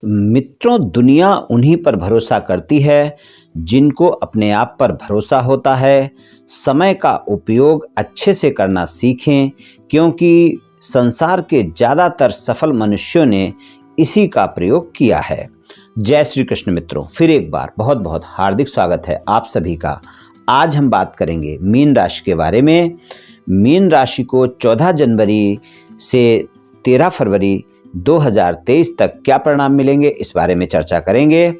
मित्रों, दुनिया उन्हीं पर भरोसा करती है जिनको अपने आप पर भरोसा होता है। समय का उपयोग अच्छे से करना सीखें, क्योंकि संसार के ज़्यादातर सफल मनुष्यों ने इसी का प्रयोग किया है। जय श्री कृष्ण मित्रों, फिर एक बार बहुत बहुत हार्दिक स्वागत है आप सभी का। आज हम बात करेंगे मीन राशि के बारे में। मीन राशि को 14 जनवरी से 13 फरवरी 2023 तक क्या परिणाम मिलेंगे, इस बारे में चर्चा करेंगे।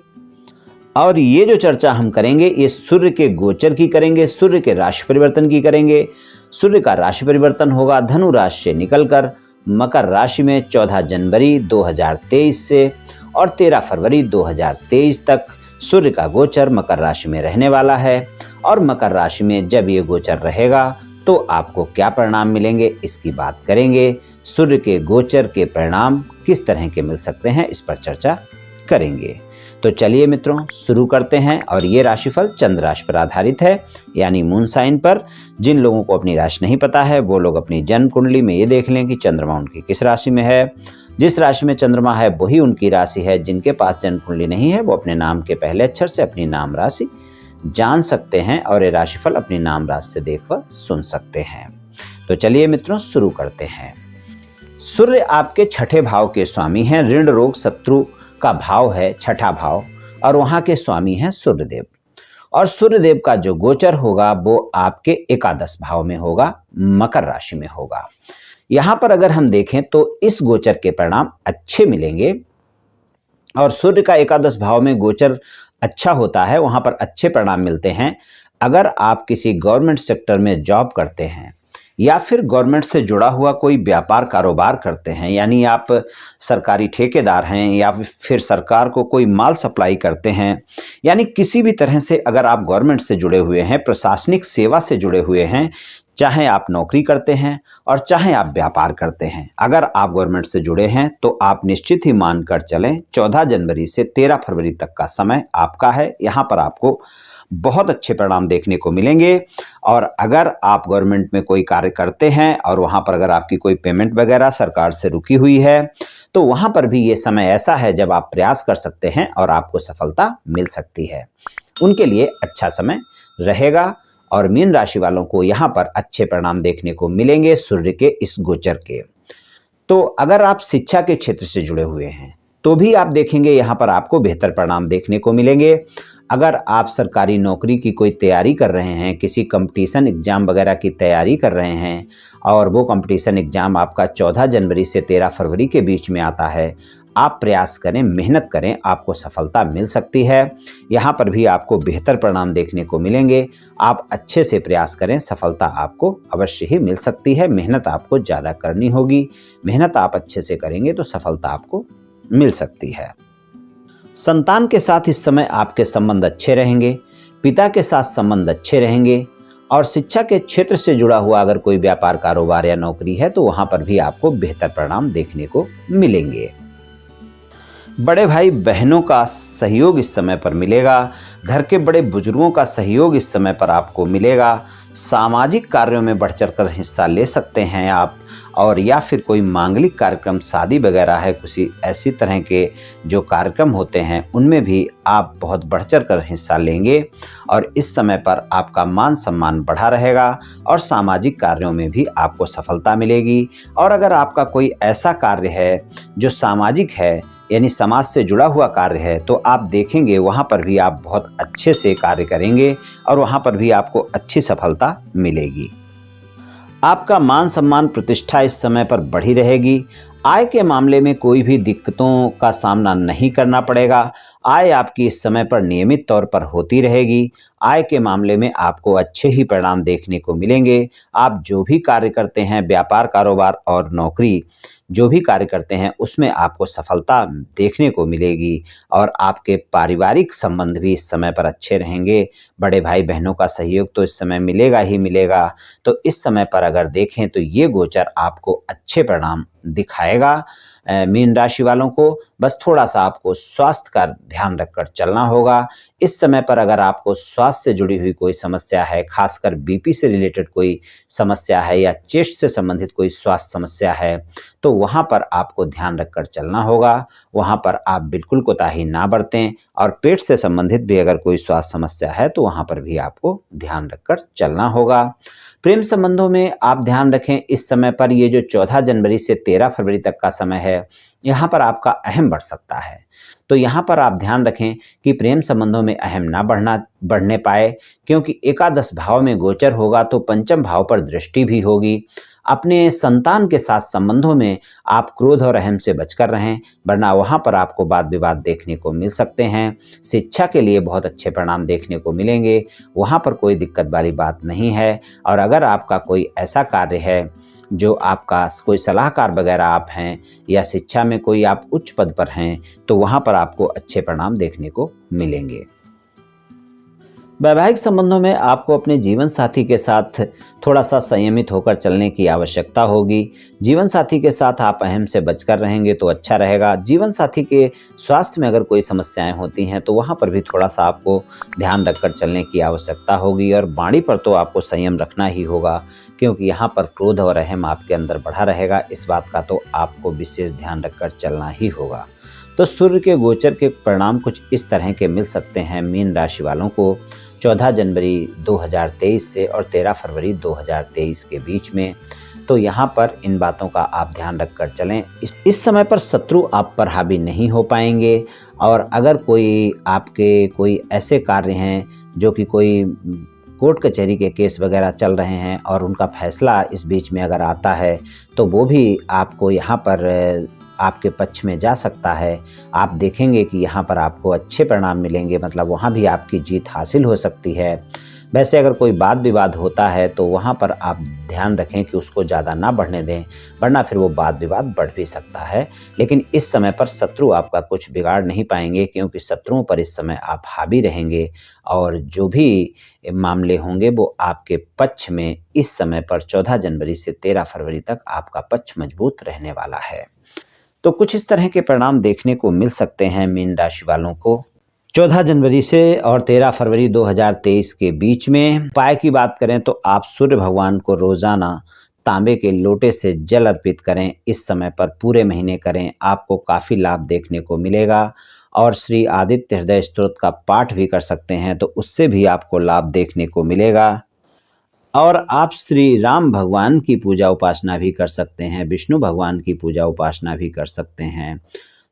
और ये जो चर्चा हम करेंगे ये सूर्य के गोचर की करेंगे, सूर्य के राशि परिवर्तन की करेंगे। सूर्य का राशि परिवर्तन होगा धनु राशि से निकलकर मकर राशि में 14 जनवरी 2023 से और 13 फरवरी 2023 तक सूर्य का गोचर मकर राशि में रहने वाला है। और मकर राशि में जब ये गोचर रहेगा तो आपको क्या परिणाम मिलेंगे, इसकी बात करेंगे। सूर्य के गोचर के परिणाम किस तरह के मिल सकते हैं, इस पर चर्चा करेंगे। तो चलिए मित्रों, शुरू करते हैं। और ये राशिफल चंद्र राशि पर आधारित है, यानी मून साइन पर। जिन लोगों को अपनी राशि नहीं पता है वो लोग अपनी जन्म कुंडली में ये देख लें कि चंद्रमा उनकी किस राशि में है। जिस राशि में चंद्रमा है वही उनकी राशि है। जिनके पास जन्म कुंडली नहीं है वो अपने नाम के पहले अक्षर से अपनी नाम राशि जान सकते हैं और ये राशिफल अपनी नाम राशि से देख व सुन सकते हैं। तो चलिए मित्रों, शुरू करते हैं। सूर्य आपके छठे भाव के स्वामी हैं। ऋण रोग शत्रु का भाव है छठा भाव, और वहां के स्वामी हैं सूर्यदेव। और सूर्यदेव का जो गोचर होगा वो आपके एकादश भाव में होगा, मकर राशि में होगा। यहाँ पर अगर हम देखें तो इस गोचर के परिणाम अच्छे मिलेंगे। और सूर्य का एकादश भाव में गोचर अच्छा होता है, वहां पर अच्छे परिणाम मिलते हैं। अगर आप किसी गवर्नमेंट सेक्टर में जॉब करते हैं या फिर गवर्नमेंट से जुड़ा हुआ कोई व्यापार कारोबार करते हैं, यानी आप सरकारी ठेकेदार हैं या फिर सरकार को कोई माल सप्लाई करते हैं, यानी किसी भी तरह से अगर आप गवर्नमेंट से जुड़े हुए हैं, प्रशासनिक सेवा से जुड़े हुए हैं, चाहे आप नौकरी करते हैं और चाहे आप व्यापार करते हैं, अगर आप गवर्नमेंट से जुड़े हैं तो आप निश्चित ही मानकर चलें 14 जनवरी से 13 फरवरी तक का समय आपका है। यहाँ पर आपको बहुत अच्छे परिणाम देखने को मिलेंगे। और अगर आप गवर्नमेंट में कोई कार्य करते हैं और वहाँ पर अगर आपकी कोई पेमेंट वगैरह सरकार से रुकी हुई है तो वहाँ पर भी ये समय ऐसा है जब आप प्रयास कर सकते हैं और आपको सफलता मिल सकती है। उनके लिए अच्छा समय रहेगा। और मीन राशि वालों को यहाँ पर अच्छे परिणाम देखने को मिलेंगे सूर्य के इस गोचर के। तो अगर आप शिक्षा के क्षेत्र से जुड़े हुए हैं तो भी आप देखेंगे यहाँ पर आपको बेहतर परिणाम देखने को मिलेंगे। अगर आप सरकारी नौकरी की कोई तैयारी कर रहे हैं, किसी कंपटीशन एग्जाम वगैरह की तैयारी कर रहे हैं और वो कंपटीशन एग्जाम आपका 14 जनवरी से 13 फरवरी के बीच में आता है, आप प्रयास करें, मेहनत करें, आपको सफलता मिल सकती है। यहाँ पर भी आपको बेहतर परिणाम देखने को मिलेंगे। आप अच्छे से प्रयास करें, सफलता आपको अवश्य ही मिल सकती है। मेहनत आपको ज़्यादा करनी होगी। मेहनत आप अच्छे से करेंगे तो सफलता आपको मिल सकती है। संतान के साथ इस समय आपके संबंध अच्छे रहेंगे। पिता के साथ संबंध अच्छे रहेंगे। और शिक्षा के क्षेत्र से जुड़ा हुआ अगर कोई व्यापार कारोबार या नौकरी है तो वहाँ पर भी आपको बेहतर परिणाम देखने को मिलेंगे। बड़े भाई बहनों का सहयोग इस समय पर मिलेगा। घर के बड़े बुजुर्गों का सहयोग इस समय पर आपको मिलेगा। सामाजिक कार्यों में बढ़ चढ़कर हिस्सा ले सकते हैं आप। और या फिर कोई मांगलिक कार्यक्रम, शादी वगैरह है, किसी ऐसी तरह के जो कार्यक्रम होते हैं उनमें भी आप बहुत बढ़ चढ़कर हिस्सा लेंगे। और इस समय पर आपका मान सम्मान बढ़ा रहेगा और सामाजिक कार्यों में भी आपको सफलता मिलेगी। और अगर आपका कोई ऐसा कार्य है जो सामाजिक है, यानी समाज से जुड़ा हुआ कार्य है, तो आप देखेंगे वहाँ पर भी आप बहुत अच्छे से कार्य करेंगे और वहाँ पर भी आपको अच्छी सफलता मिलेगी। आपका मान सम्मान प्रतिष्ठा इस समय पर बढ़ी रहेगी। आय के मामले में कोई भी दिक्कतों का सामना नहीं करना पड़ेगा। आय आपकी इस समय पर नियमित तौर पर होती रहेगी। आय के मामले में आपको अच्छे ही परिणाम देखने को मिलेंगे। आप जो भी कार्य करते हैं, व्यापार कारोबार और नौकरी जो भी कार्य करते हैं, उसमें आपको सफलता देखने को मिलेगी। और आपके पारिवारिक संबंध भी इस समय पर अच्छे रहेंगे। बड़े भाई बहनों का सहयोग तो इस समय मिलेगा ही मिलेगा। तो इस समय पर अगर देखें तो ये गोचर आपको अच्छे परिणाम दिखाएगा। मीन राशि वालों को बस थोड़ा सा आपको स्वास्थ्य का ध्यान रखकर चलना होगा। इस समय पर अगर आपको स्वास्थ्य से जुड़ी हुई कोई समस्या है, खासकर बीपी से रिलेटेड कोई समस्या है या चेस्ट से संबंधित कोई स्वास्थ्य समस्या है, तो वहाँ पर आपको ध्यान रखकर चलना होगा। वहाँ पर आप बिल्कुल कोताही ना बरतें और पेट से संबंधित भी अगर कोई स्वास्थ्य समस्या है तो वहाँ पर भी आपको ध्यान रखकर चलना होगा। प्रेम संबंधों में आप ध्यान रखें, इस समय पर ये जो 14 जनवरी से 13 फरवरी तक का समय है, यहाँ पर आपका अहम बढ़ सकता है। तो यहाँ पर आप ध्यान रखें कि प्रेम संबंधों में अहम ना बढ़ने पाए, क्योंकि एकादश भाव में गोचर होगा तो पंचम भाव पर दृष्टि भी होगी। अपने संतान के साथ संबंधों में आप क्रोध और अहम से बचकर रहें, वरना वहाँ पर आपको वाद विवाद देखने को मिल सकते हैं। शिक्षा के लिए बहुत अच्छे परिणाम देखने को मिलेंगे, वहाँ पर कोई दिक्कत वाली बात नहीं है। और अगर आपका कोई ऐसा कार्य है जो आपका कोई सलाहकार वगैरह आप हैं या शिक्षा में कोई आप उच्च पद पर हैं, तो वहाँ पर आपको अच्छे परिणाम देखने को मिलेंगे। वैवाहिक संबंधों में आपको अपने जीवन साथी के साथ थोड़ा सा संयमित होकर चलने की आवश्यकता होगी। जीवन साथी के साथ आप अहम से बचकर रहेंगे तो अच्छा रहेगा। जीवन साथी के स्वास्थ्य में अगर कोई समस्याएं होती हैं तो वहाँ पर भी थोड़ा सा आपको ध्यान रखकर चलने की आवश्यकता होगी। और वाणी पर तो आपको संयम रखना ही होगा, क्योंकि यहाँ पर क्रोध और अहम आपके अंदर बढ़ा रहेगा। इस बात का तो आपको विशेष ध्यान रखकर चलना ही होगा। तो सूर्य के गोचर के परिणाम कुछ इस तरह के मिल सकते हैं मीन राशि वालों को 14 जनवरी 2023 से और 13 फरवरी 2023 के बीच में। तो यहाँ पर इन बातों का आप ध्यान रखकर चलें। इस समय पर शत्रु आप पर हावी नहीं हो पाएंगे। और अगर कोई आपके कोई ऐसे कार्य हैं जो कि कोई कोर्ट कचहरी के केस वगैरह चल रहे हैं और उनका फैसला इस बीच में अगर आता है, तो वो भी आपको यहाँ पर आपके पक्ष में जा सकता है। आप देखेंगे कि यहाँ पर आपको अच्छे परिणाम मिलेंगे, मतलब वहाँ भी आपकी जीत हासिल हो सकती है। वैसे अगर कोई वाद विवाद होता है तो वहाँ पर आप ध्यान रखें कि उसको ज़्यादा ना बढ़ने दें, वरना फिर वो वाद विवाद बढ़ भी सकता है। लेकिन इस समय पर शत्रु आपका कुछ बिगाड़ नहीं पाएंगे, क्योंकि शत्रुओं पर इस समय आप हावी रहेंगे और जो भी मामले होंगे वो आपके पक्ष में इस समय पर 14 जनवरी से 13 फरवरी तक आपका पक्ष मजबूत रहने वाला है। तो कुछ इस तरह के परिणाम देखने को मिल सकते हैं मीन राशि वालों को 14 जनवरी से और 13 फरवरी 2023 के बीच में। उपाय की बात करें तो आप सूर्य भगवान को रोजाना तांबे के लोटे से जल अर्पित करें। इस समय पर पूरे महीने करें, आपको काफ़ी लाभ देखने को मिलेगा। और श्री आदित्य हृदय स्तोत्र का पाठ भी कर सकते हैं, तो उससे भी आपको लाभ देखने को मिलेगा। और आप श्री राम भगवान की पूजा उपासना भी कर सकते हैं, विष्णु भगवान की पूजा उपासना भी कर सकते हैं।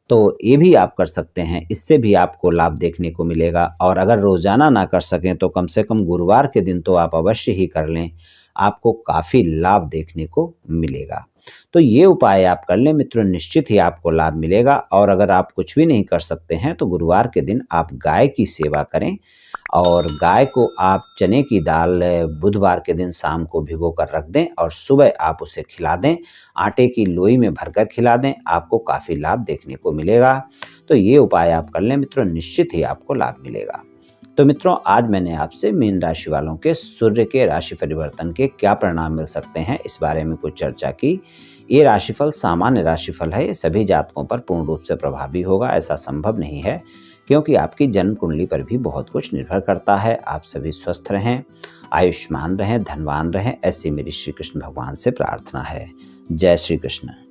तो ये भी आप कर सकते हैं, इससे भी आपको लाभ देखने को मिलेगा। और अगर रोज़ाना ना कर सकें तो कम से कम गुरुवार के दिन तो आप अवश्य ही कर लें, आपको काफ़ी लाभ देखने को मिलेगा। तो ये उपाय आप कर लें मित्रों, निश्चित ही आपको लाभ मिलेगा। और अगर आप कुछ भी नहीं कर सकते हैं तो गुरुवार के दिन आप गाय की सेवा करें और गाय को आप चने की दाल बुधवार के दिन शाम को भिगो कर रख दें और सुबह आप उसे खिला दें, आटे की लोई में भरकर खिला दें, आपको काफ़ी लाभ देखने को मिलेगा। तो ये उपाय आप कर लें मित्रों, निश्चित ही आपको लाभ मिलेगा। तो मित्रों, आज मैंने आपसे मीन राशि वालों के सूर्य के राशि परिवर्तन के क्या परिणाम मिल सकते हैं इस बारे में कुछ चर्चा की। ये राशिफल सामान्य राशिफल है, ये सभी जातकों पर पूर्ण रूप से प्रभावी होगा ऐसा संभव नहीं है, क्योंकि आपकी जन्म कुंडली पर भी बहुत कुछ निर्भर करता है। आप सभी स्वस्थ रहें, आयुष्मान रहें, धनवान रहें, ऐसी मेरी श्री कृष्ण भगवान से प्रार्थना है। जय श्री कृष्ण।